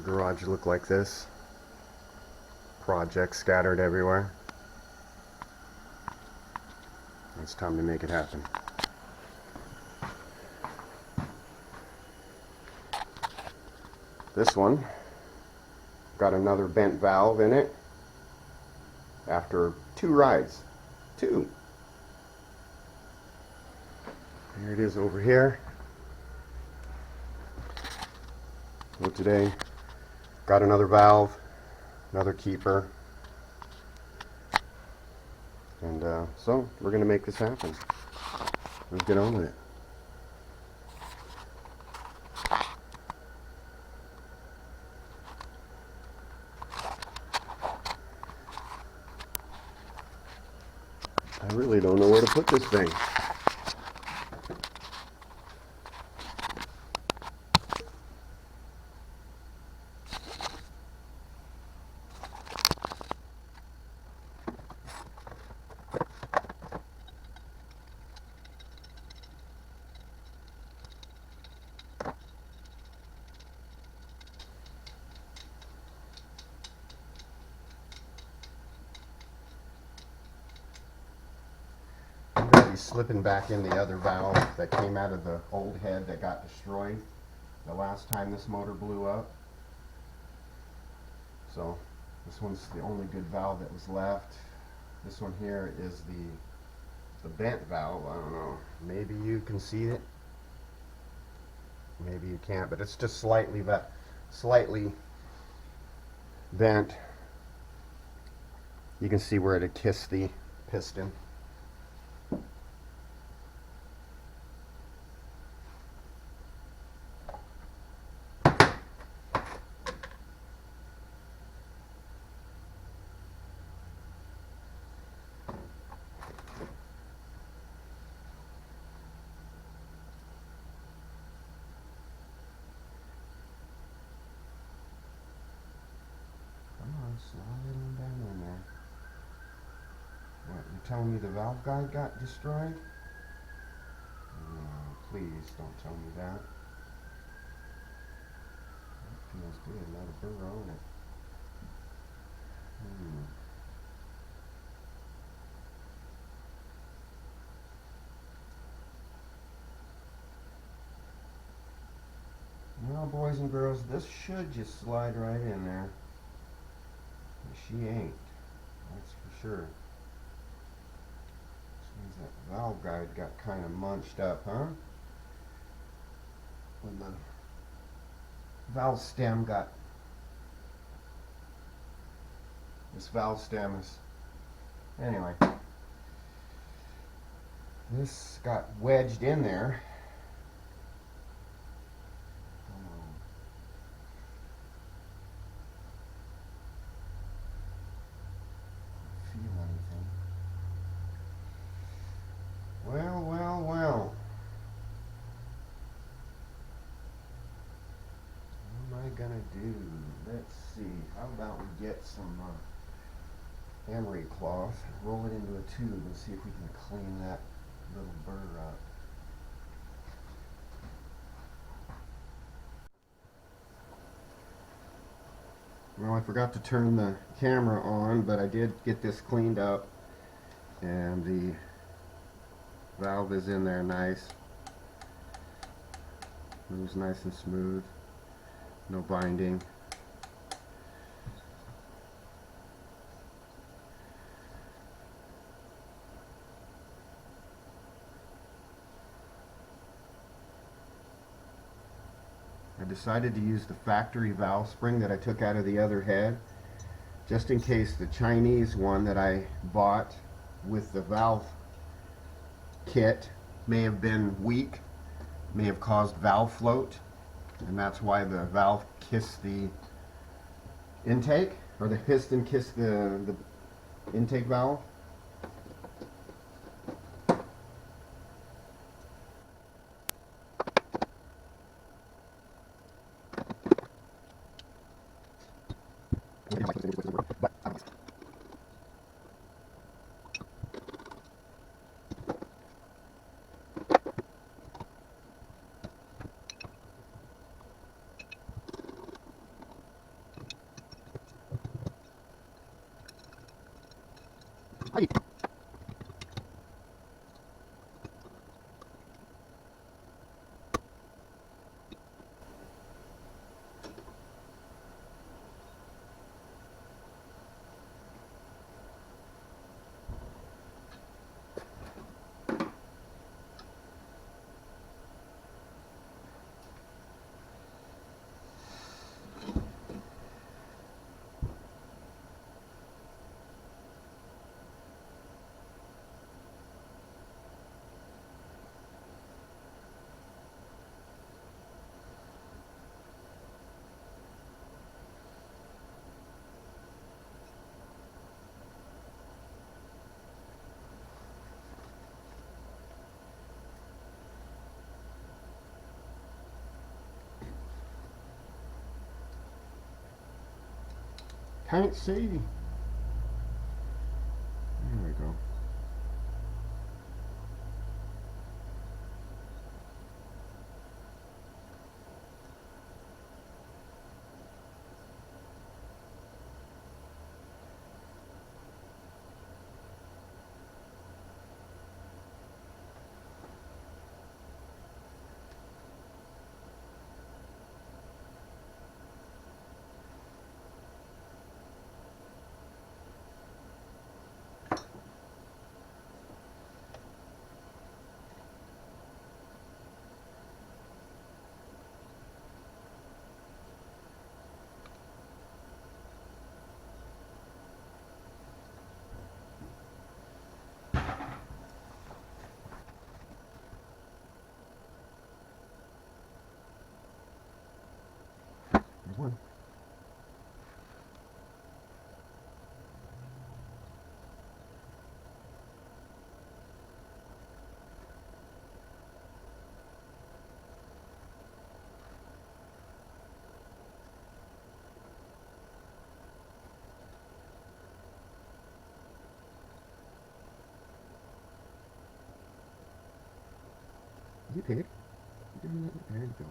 garage look like this. Projects scattered everywhere. It's time to make it happen. This one got another bent valve in it after 2 rides. 2. Here it is over here. So today, got another valve, another keeper, and so we're going to make this happen. Let's get on with it. I really don't know where to put this thing. I'm going to be slipping back in the other valve that came out of the old head that got destroyed the last time this motor blew up. So this one's the only good valve that was left. This one here is the bent valve. I don't know. Maybe you can see it. Maybe you can't, but it's just slightly bent. You can see where it had kissed the piston. Slide on down in there. What, you telling me the valve guide got destroyed? No, please don't tell me that. That feels good, not a burr on it. Well, boys and girls, this should just slide right in there. She ain't, that's for sure. This means that valve guide got kind of munched up, huh? When the valve stem got, this valve stem is, anyway, this got wedged in there. Well. What am I gonna do? Let's see. How about we get some emery cloth, roll it into a tube, and see if we can clean that little burr up. Well, I forgot to turn the camera on, but I did get this cleaned up, and the valve is in there nice. Moves nice and smooth. No binding. I decided to use the factory valve spring that I took out of the other head, just in case the Chinese one that I bought with the valve kit may have been weak, may have caused valve float, and that's why the valve kissed the intake, or the piston kissed the intake valve. Can't see. There we go. There's one. You pig. There you go.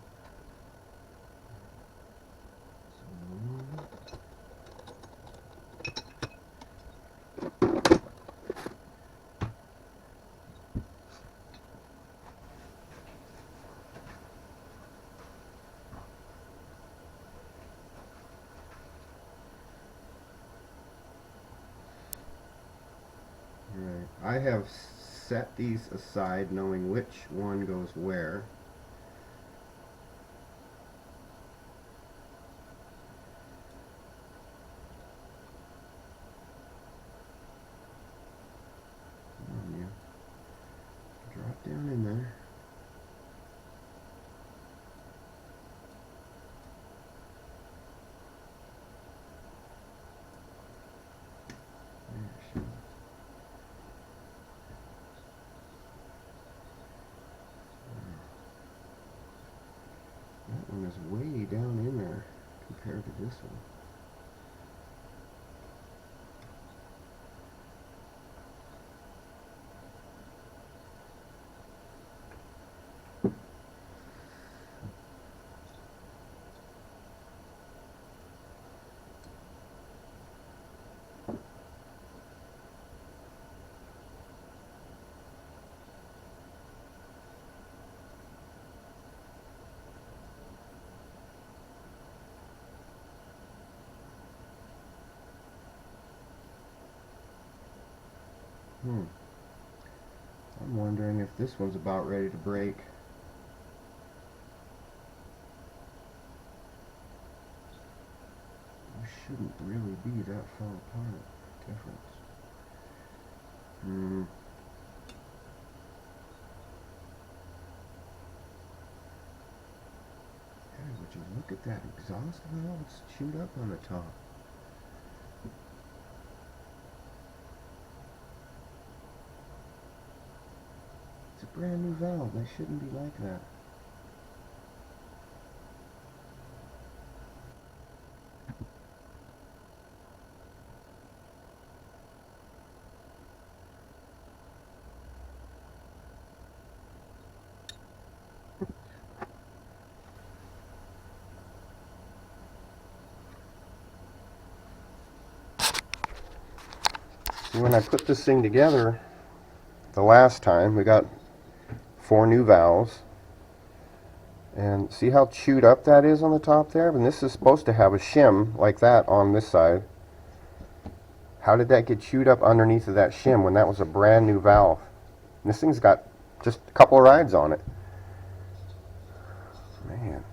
Right. I have set these aside knowing which one goes where. Come on, you. Drop down in there. There she is. That one is way down in there compared to this one. I'm wondering if this one's about ready to break. It shouldn't really be that far apart. Difference. Hey, would you look at that exhaust valve? It's chewed up on the top. It's a brand new valve. They shouldn't be like that. When I put this thing together the last time, we got 4 new valves. And see how chewed up that is on the top there? And this is supposed to have a shim like that on this side. How did that get chewed up underneath of that shim when that was a brand new valve? And this thing's got just a couple of rides on it. Man.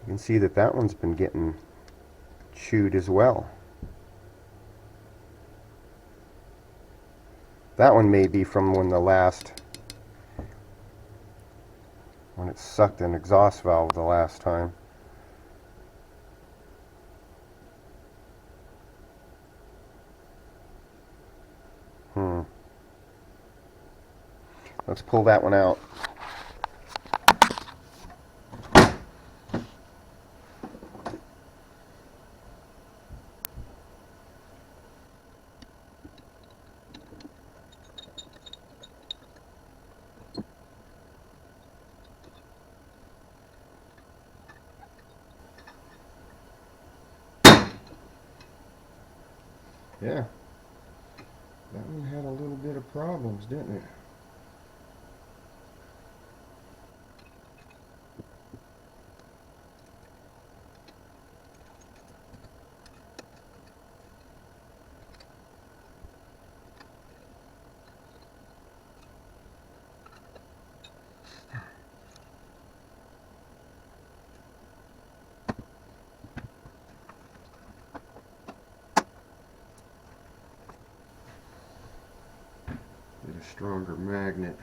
You can see that that one's been getting chewed as well. That one may be from when it sucked an exhaust valve the last time. Let's pull that one out. Yeah, that one had a little bit of problems, didn't it? Get a stronger magnet.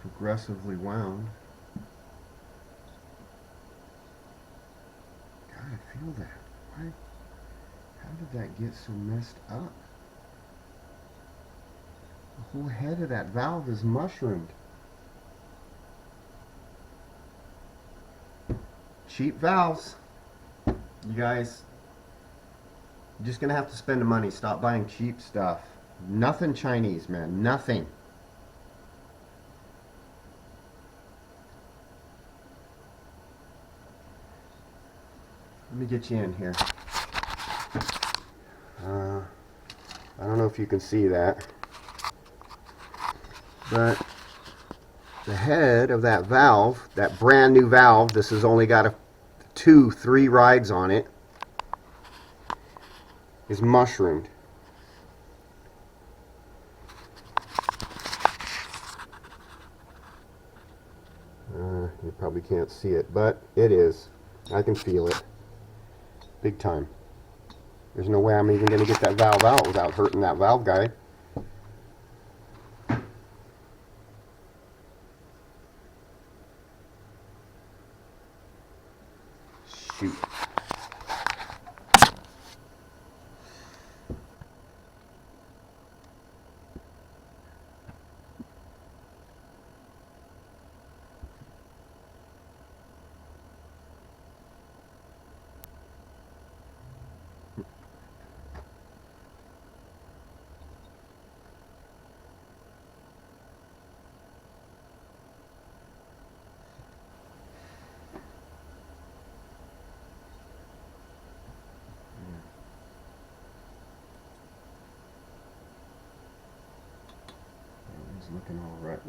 Progressively wound. God, I feel that. Why? How did that get so messed up? The whole head of that valve is mushroomed. Cheap valves. You guys, you're just gonna have to spend the money. Stop buying cheap stuff. Nothing Chinese, man. Nothing. Let me get you in here. I don't know if you can see that, but the head of that valve, that brand new valve, this has only got 3 rides on it, is mushroomed. You probably can't see it, but it is. I can feel it. Big time. There's no way I'm even going to get that valve out without hurting that valve guide. Shoot. It's looking all right.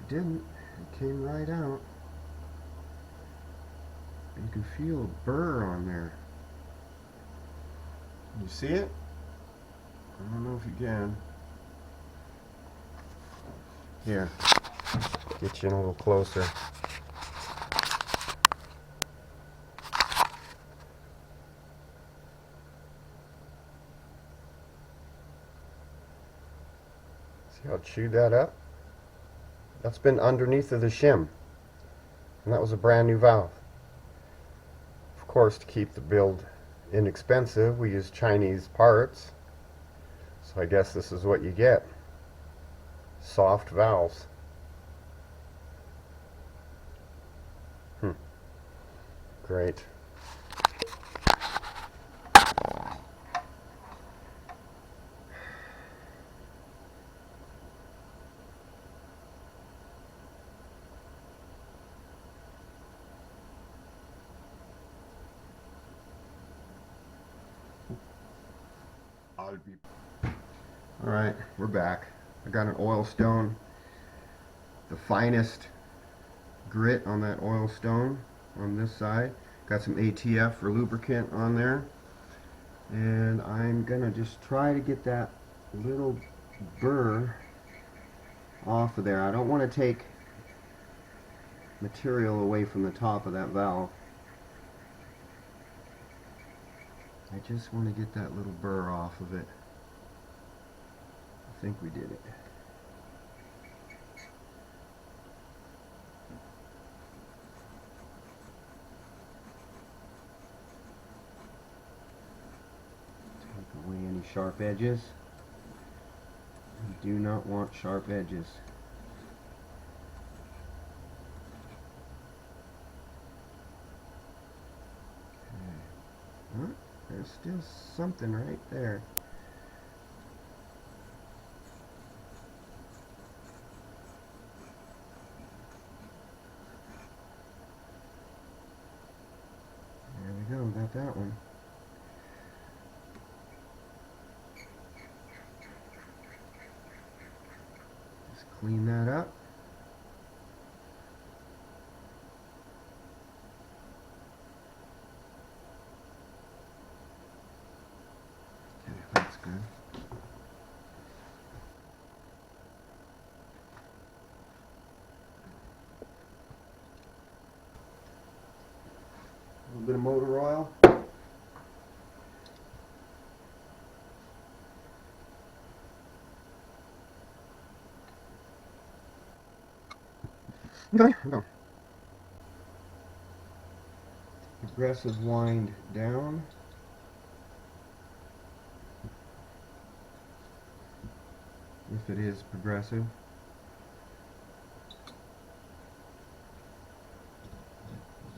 didn't. It came right out. You can feel a burr on there. You see it? I don't know if you can. Here, get you in a little closer. See how it chewed that up? That's been underneath of the shim. And that was a brand new valve. Of course, to keep the build inexpensive, we use Chinese parts. So I guess this is what you get. Soft valves. Great. Alright, we're back. I got an oil stone. The finest grit on that oil stone on this side. Got some ATF for lubricant on there. And I'm gonna just try to get that little burr off of there. I don't want to take material away from the top of that valve. I just want to get that little burr off of it. I think we did it. Take away any sharp edges. You do not want sharp edges. Okay. Huh? There's still something right there. There we go, got that one. Just clean that up. Okay, that's good. A little bit of motor oil. Okay, no. Progressive wind down. If it is progressive.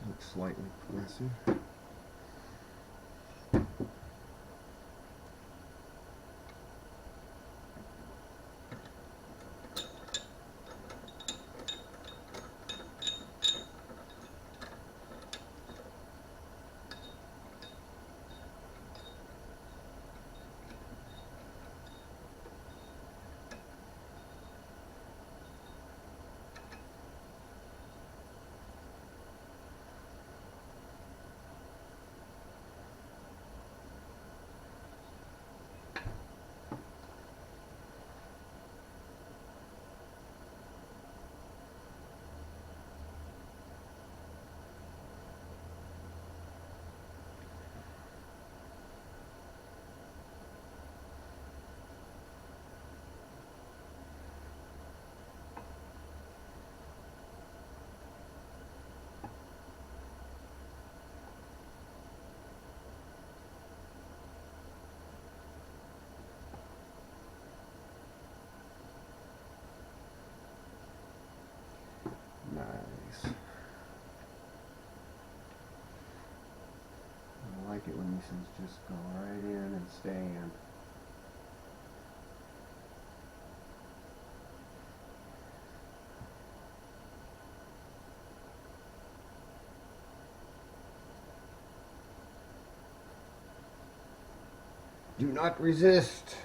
Looks slightly progressive. Nice. I like it when these things just go right in and stay in. Do not resist.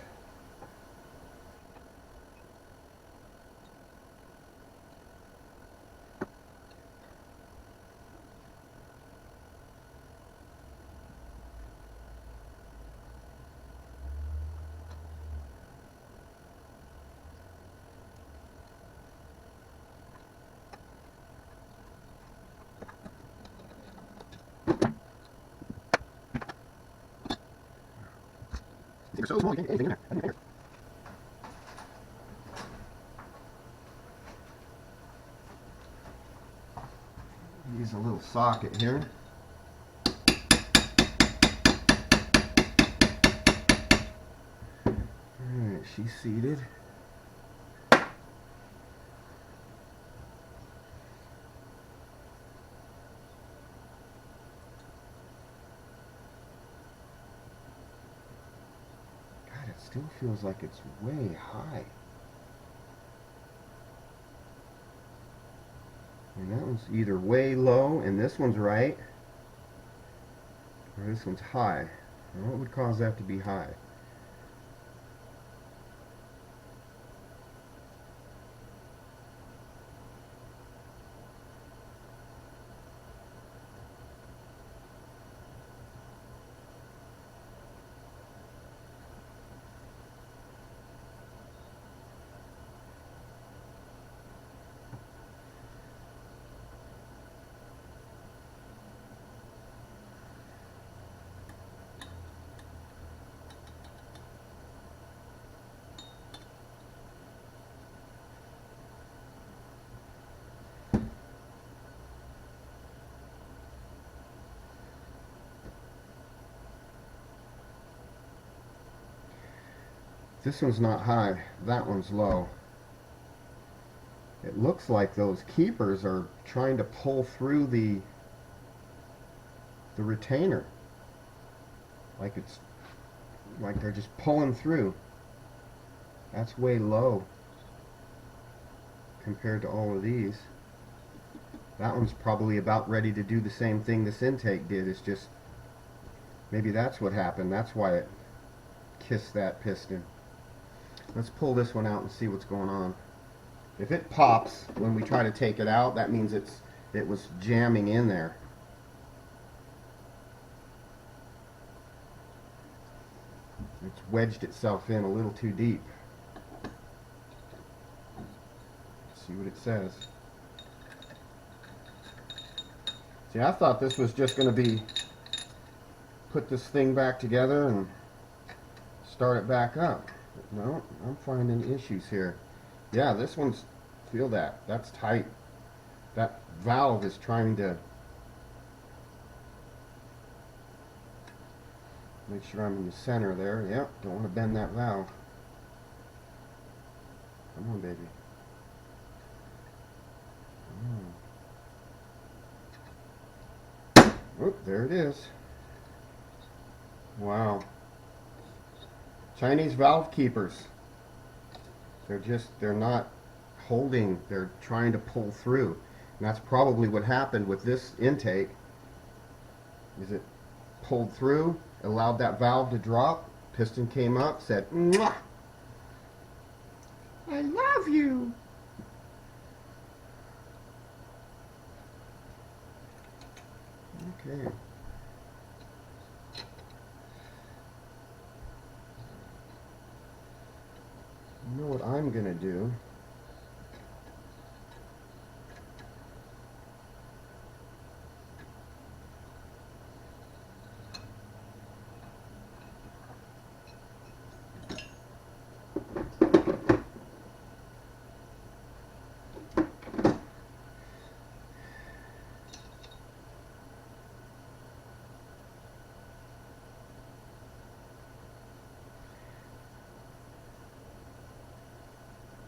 They're so small, you can't get anything in there. Use a little socket here. Alright, she's seated. God, it still feels like it's way high. And that one's either way low, and this one's right, or this one's high. Now, what would cause that to be high? This one's not high, that one's low. It looks like those keepers are trying to pull through the retainer. Like they're just pulling through. That's way low compared to all of these. That one's probably about ready to do the same thing this intake did. It's just, maybe that's what happened. That's why it kissed that piston. Let's pull this one out and see what's going on. If it pops when we try to take it out, that means it was jamming in there. It's wedged itself in a little too deep. Let's see what it says. See, I thought this was just going to be put this thing back together and start it back up. No, I'm finding issues here. Yeah, this one's, feel that. That's tight. That valve is trying to make sure I'm in the center there. Yep, don't want to bend that valve. Come on, baby. Oh, there it is. Wow. Chinese valve keepers. They're not holding, they're trying to pull through. And that's probably what happened with this intake. Is it pulled through, allowed that valve to drop, piston came up, said, "Mwah! I love you." Okay. You know what I'm going to do?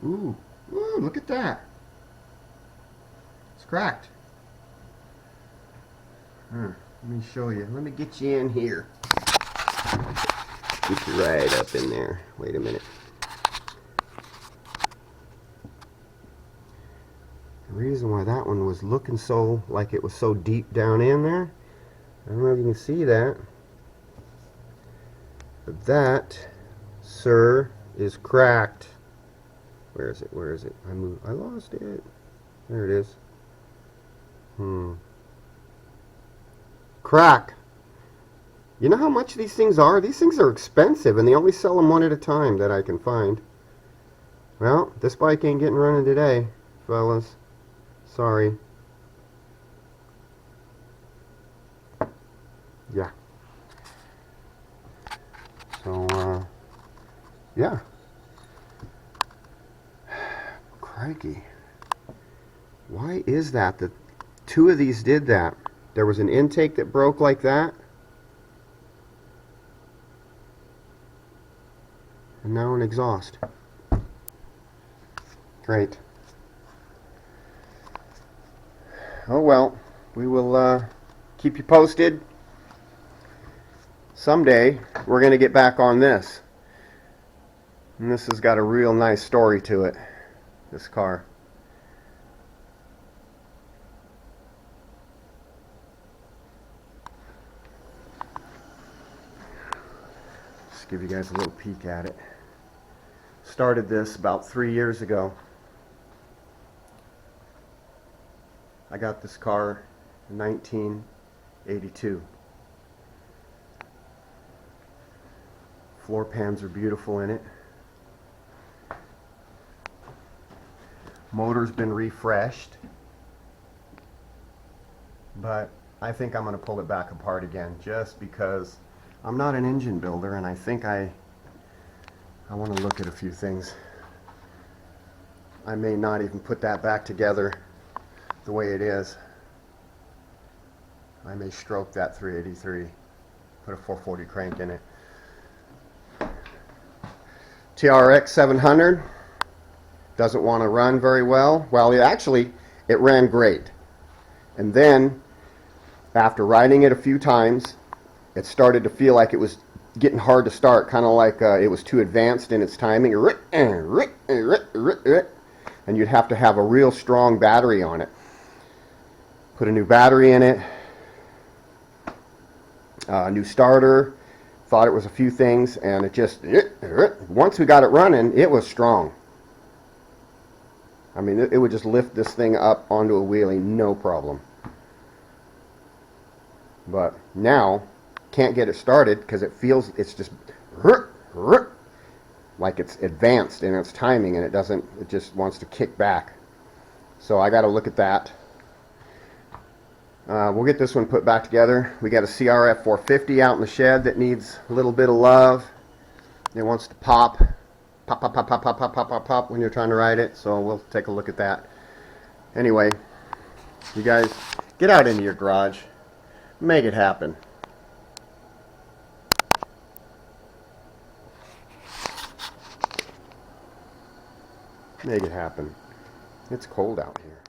Ooh, look at that. It's cracked. Let me show you. Let me get you in here. Get you right up in there. Wait a minute. The reason why that one was looking so like it was so deep down in there, I don't know if you can see that, but that, sir, is cracked. Where is it? Where is it? I lost it. There it is. Crack. You know how much these things are? These things are expensive, and they only sell them one at a time that I can find. Well, this bike ain't getting running today, fellas. Sorry. Yeah. So, Yeah. Crikey. Why is that? That two of these did that. There was an intake that broke like that. And now an exhaust. Great. Oh well, we will keep you posted. Someday we're going to get back on this. And this has got a real nice story to it, this car. Just give you guys a little peek at it. Started this about 3 years ago. I got this car in 1982. Floor pans are beautiful in it. Motor's been refreshed, but I think I'm going to pull it back apart again just because I'm not an engine builder, and I think I want to look at a few things. I may not even put that back together the way it is. I may stroke that 383, put a 440 crank in it. TRX 700 doesn't want to run very well. Well, it ran great. And then, after riding it a few times, it started to feel like it was getting hard to start, kind of like it was too advanced in its timing. And you'd have to have a real strong battery on it. Put a new battery in it, a new starter. Thought it was a few things, and it just, once we got it running, it was strong. I mean, it would just lift this thing up onto a wheelie, no problem. But now, can't get it started because it's just like it's advanced in its timing, and it just wants to kick back. So I got to look at that. We'll get this one put back together. We got a CRF 450 out in the shed that needs a little bit of love. It wants to pop when you're trying to ride it, so we'll take a look at that. Anyway, you guys, get out into your garage. Make it happen. Make it happen. It's cold out here.